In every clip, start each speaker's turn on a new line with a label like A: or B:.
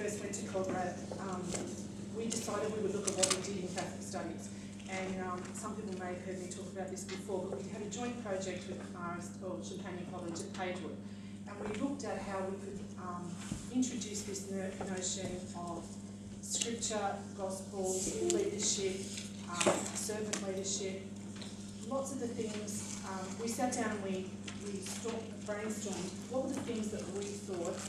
A: first went to Colgrad, we decided we would look at what we did in Catholic studies. And some people may have heard me talk about this before, but we had a joint project with Champagne College at Pagewood. And we looked at how we could introduce this notion of scripture, gospel, leadership, servant leadership, lots of the things. We sat down and we brainstormed what were the things that we thought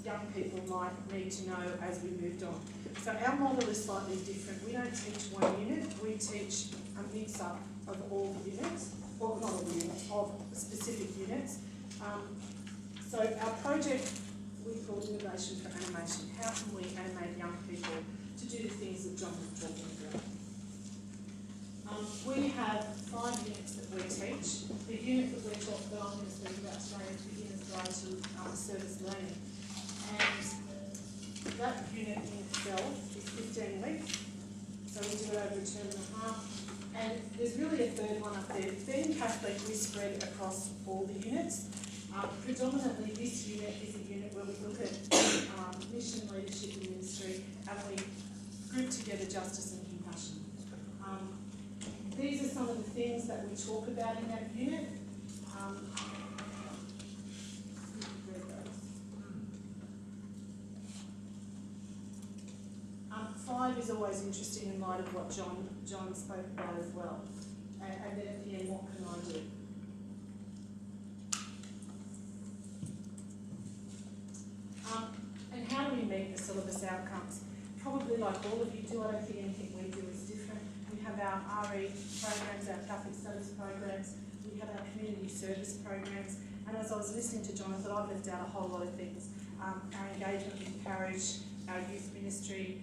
A: young people might need to know as we moved on. So our model is slightly different. We don't teach one unit, we teach a mix-up of all the units, or not all the units, of specific units. So our project we call Innovation for Animation. How can we animate young people to do the things that John was talking about? We have 5 units that we teach. The unit that I'm going to speak about today is Beginner's Guide to Service Learning. And that unit in itself is 15 weeks, so we do it over a term and a half. And there's really a third one up there. Being Catholic, we spread across all the units. Predominantly, this unit is a unit where we look at mission, leadership and ministry, and we group together justice and compassion. These are some of the things that we talk about in that unit. 5 is always interesting in light of what John spoke about as well. And then at the end, what can I do? And how do we meet the syllabus outcomes? Probably like all of you do, I don't think anything we do is different. We have our RE programs, our Catholic Studies programs, we have our community service programs, and as I was listening to John, I thought I've left out a whole lot of things. Our engagement with parish, our youth ministry,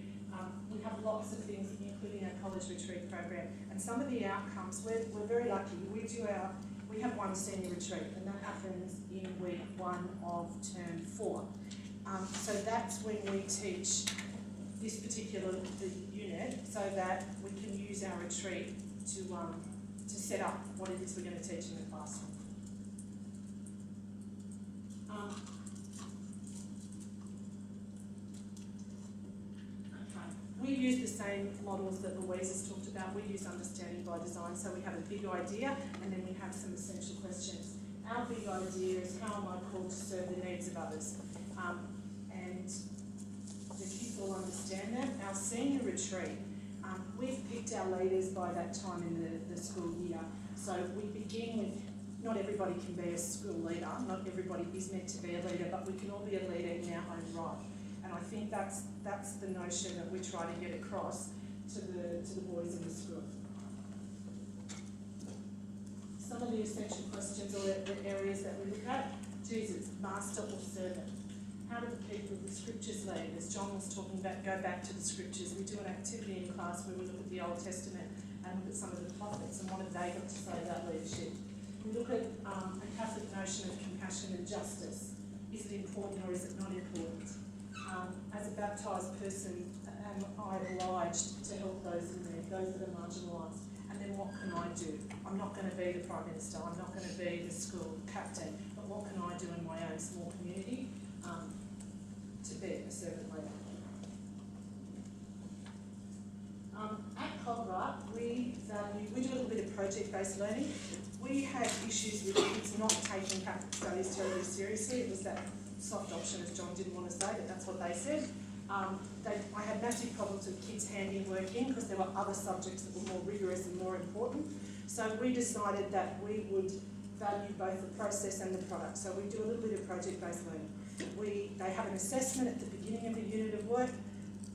A: we have lots of things, including our college retreat program. And some of the outcomes, we're very lucky. We have one senior retreat, and that happens in week 1 of term 4. So that's when we teach this particular unit, so that we can use our retreat to set up what it is we're going to teach in the classroom. We use the same models that Louise has talked about. We use understanding by design, so we have a big idea and then we have some essential questions. Our big idea is, how am I called to serve the needs of others? And the kids all understand that. Our senior retreat, we've picked our leaders by that time in the school year. So we begin with, not everybody can be a school leader, not everybody is meant to be a leader, but we can all be a leader in our own right. And I think that's the notion that we try to get across to the boys in the school. Some of the essential questions or the areas that we look at: Jesus, master or servant? How do the people of the scriptures lead? As John was talking about, go back to the scriptures. We do an activity in class where we look at the Old Testament and look at some of the prophets and what have they got to say about leadership. We look at a Catholic notion of compassion and justice. Is it important or is it not important? As a baptised person, am I obliged to help those in need, those that are marginalised? And then what can I do? I'm not going to be the Prime Minister, I'm not going to be the school captain, but what can I do in my own small community to be a servant leader? At Colgrad, we do a little bit of project-based learning. We had issues with kids not taking Catholic studies terribly seriously. It was that soft option, as John didn't want to say, but that's what they said. I had massive problems with kids handing work in because there were other subjects that were more rigorous and more important. So we decided that we would value both the process and the product. So we do a little bit of project-based learning. They have an assessment at the beginning of the unit of work.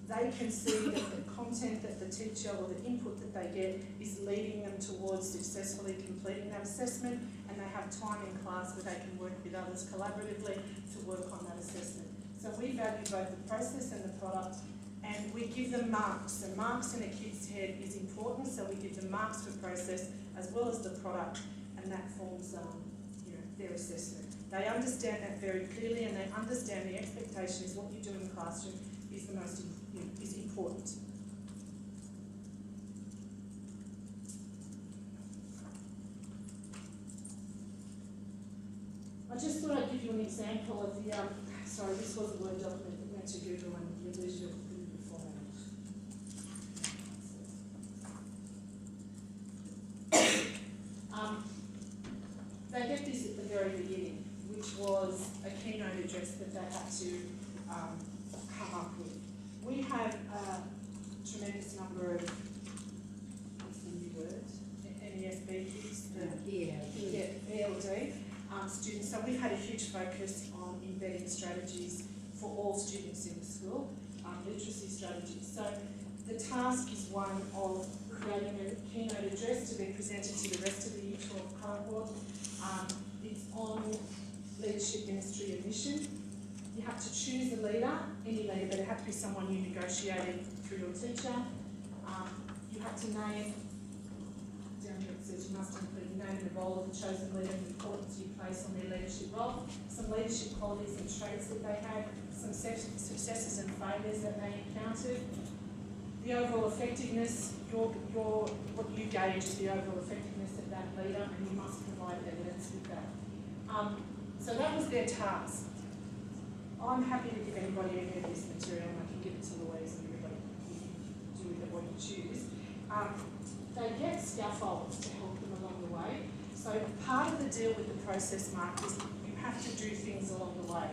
A: They can see that the content that the teacher or the input that they get is leading them towards successfully completing that assessment, and they have time in class where they can work with others collaboratively to work on that assessment. So we value both the process and the product, and we give them marks. And marks in a kid's head is important, so we give them marks for process as well as the product, and that forms their assessment. They understand that very clearly, and they understand the expectation is what you do in the classroom is the most is important. I just thought I'd give you an example of the, sorry, this was a Word document that went to Google and we measures that they had to come up with. We have a tremendous number of, what's the new word? NESB kids, ELD students. So we've had a huge focus on embedding strategies for all students in the school, literacy strategies. So the task is one of creating a keynote address to be presented to the rest of the Year 12 cohort. It's on leadership, ministry and mission. You have to choose a leader, any leader, but it had to be someone you negotiated through your teacher. You have to name, down here it says you must include the name and the role of the chosen leader and the importance you place on their leadership role, some leadership qualities and traits that they had, some successes and failures that they encountered, the overall effectiveness, what you gauge is the overall effectiveness of that leader, and you must provide evidence with that. So that was their task. I'm happy to give anybody any of this material, and I can give it to Louise and everybody. You can do with it what you choose. They get scaffolds to help them along the way. So part of the deal with the process mark is you have to do things along the way.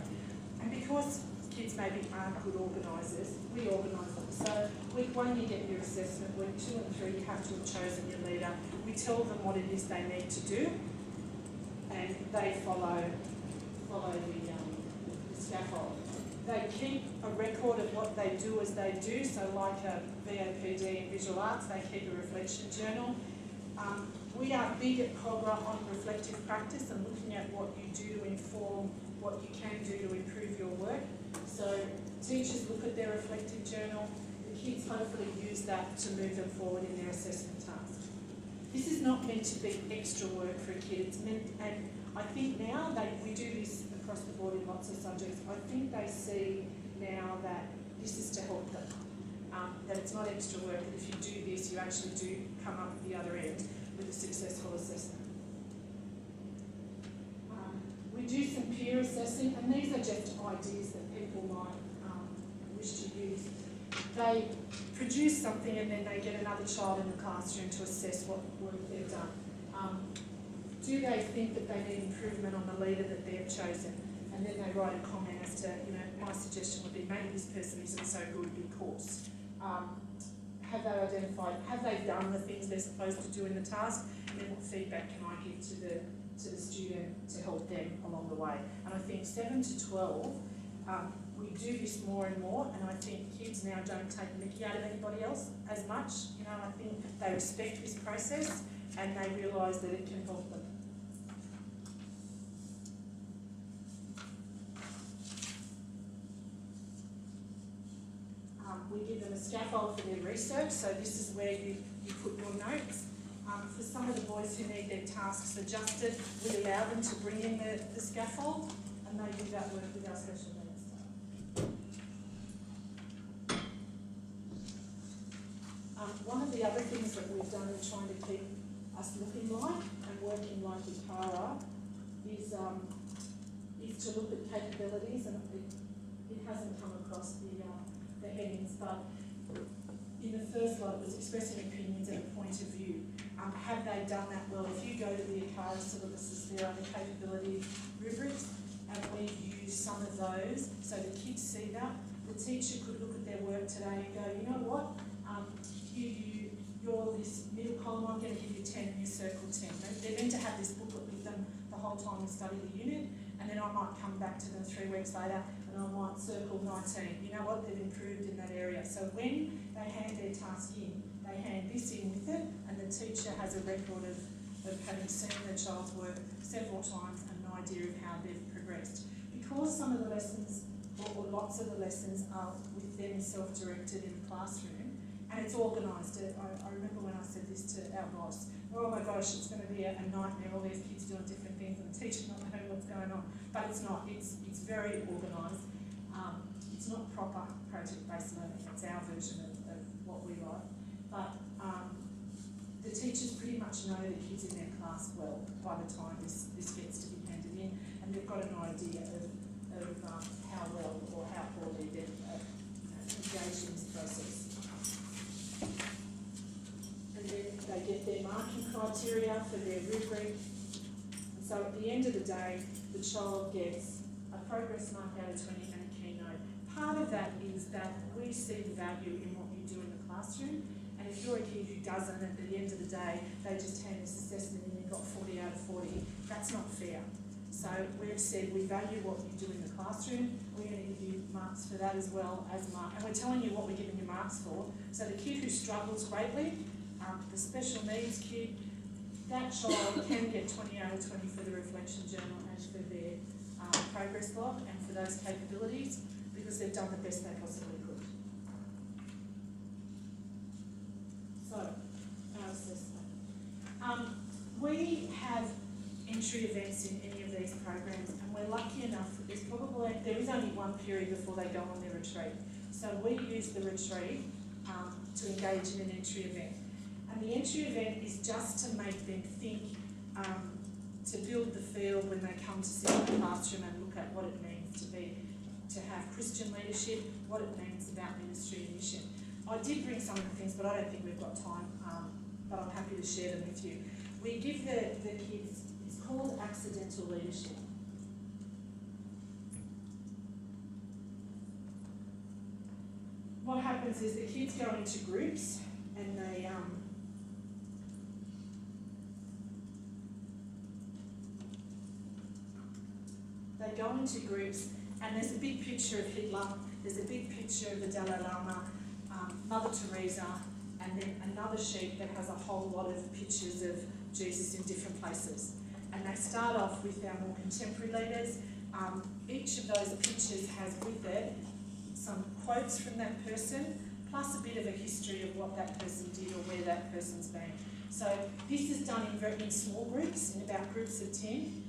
A: And because kids maybe aren't good organisers, we organise them. So week 1 you get your assessment, week 2 and 3 you have to have chosen your leader. We tell them what it is they need to do, and they follow the scaffold. They keep a record of what they do as they do, so like a VOPD in visual arts, they keep a reflection journal. We are big at COGRA on reflective practice and looking at what you do to inform what you can do to improve your work. So teachers look at their reflective journal, the kids hopefully use that to move them forward in their assessment task. This is not meant to be extra work for a kid, it's meant, and I think now we do this across the board in lots of subjects. I think they see now that this is to help them, that it's not extra work, that if you do this, you actually do come up at the other end with a successful assessment. We do some peer assessing, and these are just ideas that people might wish to use. They produce something and then they get another child in the classroom to assess what work they've done. Do they think that they need improvement on the leader that they've chosen? And then they write a comment as to, my suggestion would be maybe this person isn't so good because. Have they identified, have they done the things they're supposed to do in the task? And then what feedback can I give to the student to help them along the way? And I think 7 to 12, we do this more and more, and I think kids now don't take the mickey out of anybody else as much. I think they respect this process and they realise that it can help them. We give them a scaffold for their research, so this is where you put your notes. For some of the boys who need their tasks adjusted, we allow them to bring in the scaffold, and they do that work with our special needs staff. One of the other things that we've done in trying to keep us looking like and working like Ikara is to look at capabilities, and it hasn't come across the headings, but in the first lot it was expressing opinions and a point of view. Have they done that well? If you go to the Ikara syllabuses, there are the capability rubrics, and we use some of those so the kids see that. The teacher could look at their work today and go, you know what, you're this middle column, I'm going to give you 10 and you circle 10. They're meant to have this booklet with them the whole time we study the unit, and then I might come back to them 3 weeks later and I might circle 19. You know what, they've improved in that area. So when they hand their task in, they hand this in with it, and the teacher has a record of having seen the child's work several times and an idea of how they've progressed. Because some of the lessons, or lots of the lessons, are with them self-directed in the classroom, and it's organised. I remember when I said this to our boss, oh my gosh, it's going to be a nightmare, all these kids doing different things and the teacher not knowing what's going on. But it's not, it's very organised. It's not proper project-based learning, it's our version of what we like. But the teachers pretty much know the kids in their class well by the time this gets to be handed in, and they've got an idea of how well or how poorly they've engaged in this process. And then they get their marking criteria for their rubric. And so at the end of the day, the child gets a progress mark out of 20 and a keynote. Part of that is that we see the value in what you do in the classroom, and if you're a kid who doesn't, at the end of the day, they just hand this assessment and you've got 40 out of 40, that's not fair. So we've said we value what you do in the classroom. We're going to give you marks for that as well as mark, and we're telling you what we're giving you marks for. So the kid who struggles greatly, the special needs kid, that child can get 20 out of 20 for the reflection journal and for their progress log and for those capabilities, because they've done the best they possibly could. So, our assessment. We have entry events in any of these programs, and we're lucky enough that there is only one period before they go on their retreat. So we use the retreat to engage in an entry event. And the entry event is just to make them think, to build the field when they come to sit in the classroom and look at what it means to have Christian leadership, what it means about ministry and mission. I did bring some of the things, but I don't think we've got time, but I'm happy to share them with you. We give the kids, it's called accidental leadership. What happens is the kids go into groups and they go into groups, and there's a big picture of Hitler, there's a big picture of the Dalai Lama, Mother Teresa, and then another sheet that has a whole lot of pictures of Jesus in different places. And they start off with our more contemporary leaders. Each of those pictures has with it some quotes from that person, plus a bit of a history of what that person did or where that person's been. So this is done in small groups, in about groups of 10.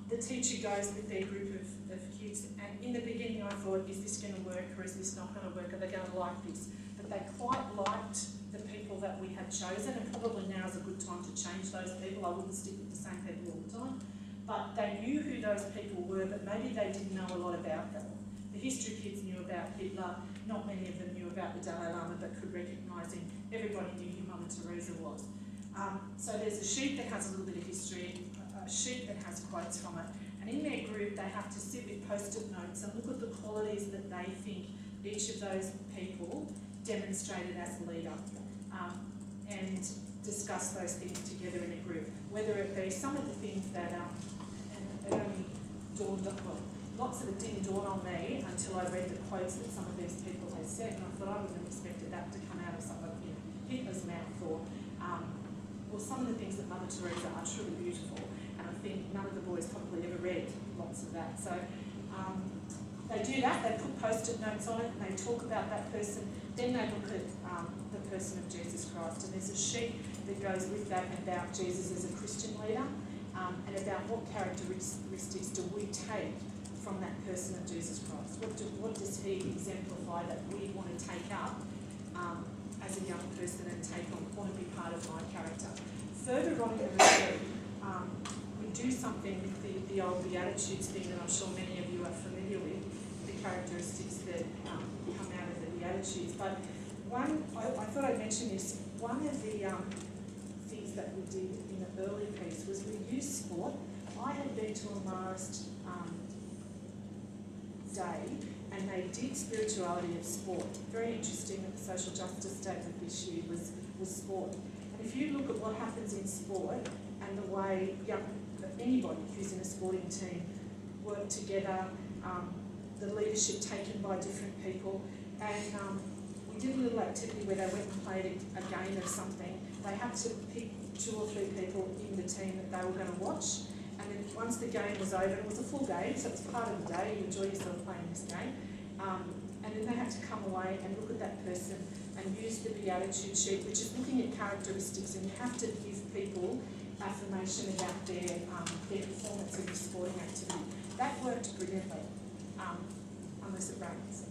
A: The teacher goes with their group of kids, and in the beginning I thought, is this going to work or is this not going to work? Are they going to like this? But they quite liked the people that we had chosen, and probably now is a good time to change those people. I wouldn't stick with the same people all the time. But they knew who those people were, but maybe they didn't know a lot about them. The history kids knew about Hitler, not many of them knew about the Dalai Lama, but could recognise him. Everybody knew who Mother Teresa was. So there's a sheet that has a little bit of history, a sheet that has quotes from it, and in their group they have to sit with post-it notes and look at the qualities that they think each of those people demonstrated as a leader, and discuss those things together in a group, whether it be some of the things that and it only dawned on, well, lots of it didn't dawn on me until I read the quotes that some of these people had said, and I thought I wouldn't have expected that to come out of some of Hitler's mouth, or some of the things that Mother Teresa are truly beautiful, and I think none of the boys probably ever read lots of that. So they do that, they put post-it notes on it, and they talk about that person. Then they look at the person of Jesus Christ, and there's a sheet that goes with that about Jesus as a Christian leader, and about what characteristics do we take from that person of Jesus Christ. What does he exemplify that we want to take up as a young person and take on, want to be part of my character? Further on in the retreat, we do something with the old Beatitudes thing that I'm sure many of you are familiar with, the characteristics that come out of the Beatitudes. But I thought I'd mention this, one of the things that we did in the early piece was we used sport. I had been to a Marist day, and they did spirituality of sport. Very interesting that the social justice statement this year was sport. And if you look at what happens in sport and the way anybody who's in a sporting team work together, the leadership taken by different people, and we did a little activity where they went and played a game of something. They had to pick 2 or 3 people in the team that they were going to watch. And then once the game was over, it was a full game, so it's part of the day, you enjoy yourself playing this game. And then they had to come away and look at that person and use the Beatitude sheet, which is looking at characteristics, and you have to give people affirmation about their performance in the sporting activity. That worked brilliantly, unless it rains.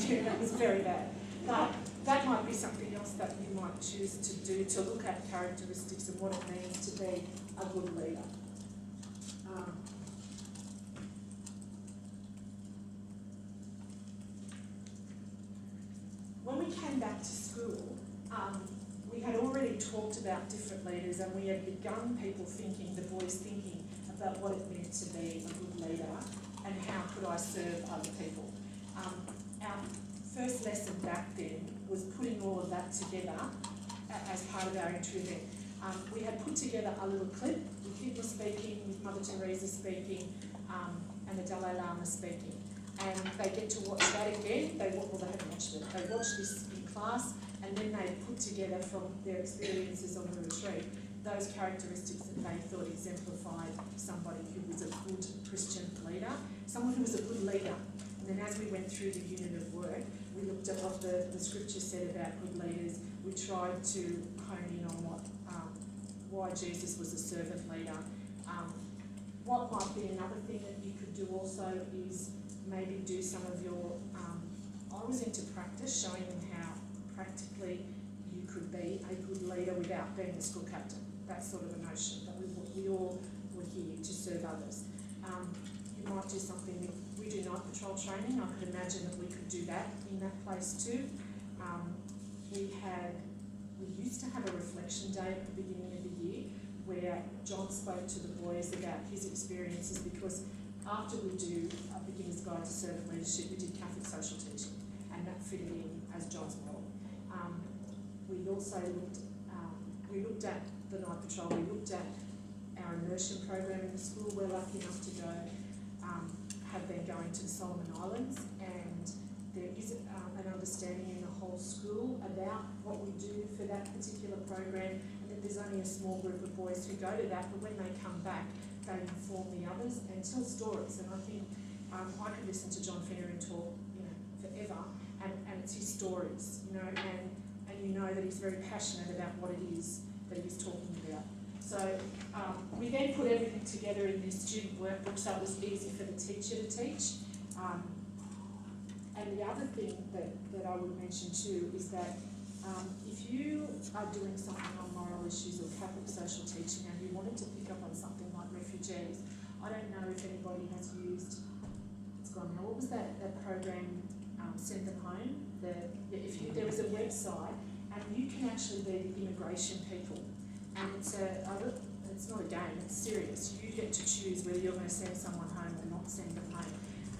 A: Yeah, that was very bad. But that might be something else that you might choose to do, to look at characteristics and what it means to be a good leader. When we came back to school, we had already talked about different leaders, and we had begun people thinking, the boys thinking about what it meant to be a good leader. and how could I serve other people. Our first lesson back then was putting all of that together as part of our entry event. We had put together a little clip with Hitler speaking, with Mother Teresa speaking, and the Dalai Lama speaking. And they get to watch that again. They haven't watched it. They watched this in class, and then they put together from their experiences on the retreat those characteristics that they thought exemplified somebody who was a good Christian leader, someone who was a good leader. And then as we went through the unit of work, we looked at what the scripture said about good leaders. We tried to hone in on why Jesus was a servant leader. What might be another thing that you could do also is maybe do some of your, I was into practice, showing them how practically you could be a good leader without being a school captain. That sort of a notion that we all were here to serve others. You might do something with, we do night patrol training. I could imagine that we could do that in that place too. We used to have a reflection day at the beginning of the year where John spoke to the boys about his experiences, because after we do a beginner's guide to servant leadership, we did Catholic social teaching, and that fitted in as John's model. We also looked at the night patrol. We looked at our immersion program in the school. We're lucky enough to go, have been going to the Solomon Islands, and there is an understanding in the whole school about what we do for that particular program, and that there's only a small group of boys who go to that, but when they come back, they inform the others and tell stories. And I think I could listen to John Finneran talk, forever, and it's his stories, and you know that he's very passionate about what it is that he's talking about. So we then put everything together in this student workbook so it was easy for the teacher to teach. And the other thing that I would mention too is that if you are doing something on moral issues or Catholic social teaching and you wanted to pick up on something like refugees, I don't know if anybody has used, it's gone now, what was that program, Send Them Home? There was a website, and you can actually be the immigration people. And it's not a game, it's serious. You get to choose whether you're going to send someone home or not send them home.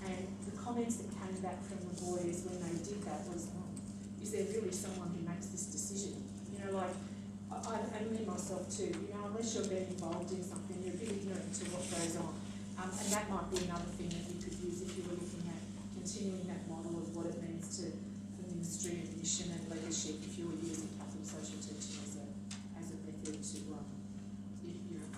A: And the comments that came back from the boys when they did that was, is there really someone who makes this decision? And me myself too, unless you're getting involved in something, you're a bit ignorant to what goes on. And that might be another thing that you could use if you were looking at continuing that model of what it means to ministry and mission and leadership, if you were using Catholic social teaching as a method to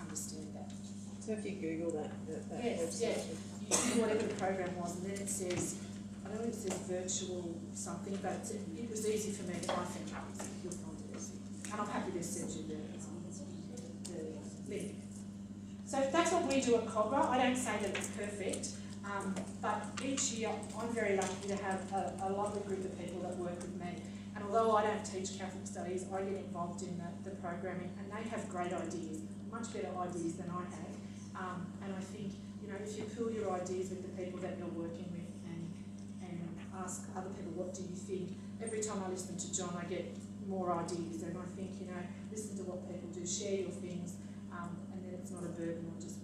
A: understand that.
B: So if you Google that
A: yes,
B: website,
A: you do whatever the program was, and then it says, I don't know if it says virtual something, but it was easy for me to find it. You'll find it easy. And I'm happy to send you the link. So that's what we do at Cobra. I don't say that it's perfect, but each year I'm very lucky to have a lovely group of people that work with me. And although I don't teach Catholic studies, I get involved in the programming, and they have great ideas, much better ideas than I have. And I think, if you pool your ideas with the people that you're working with and ask other people, what do you think? Every time I listen to John, I get more ideas, and I think, listen to what people do, share your things, and then it's not a burden or just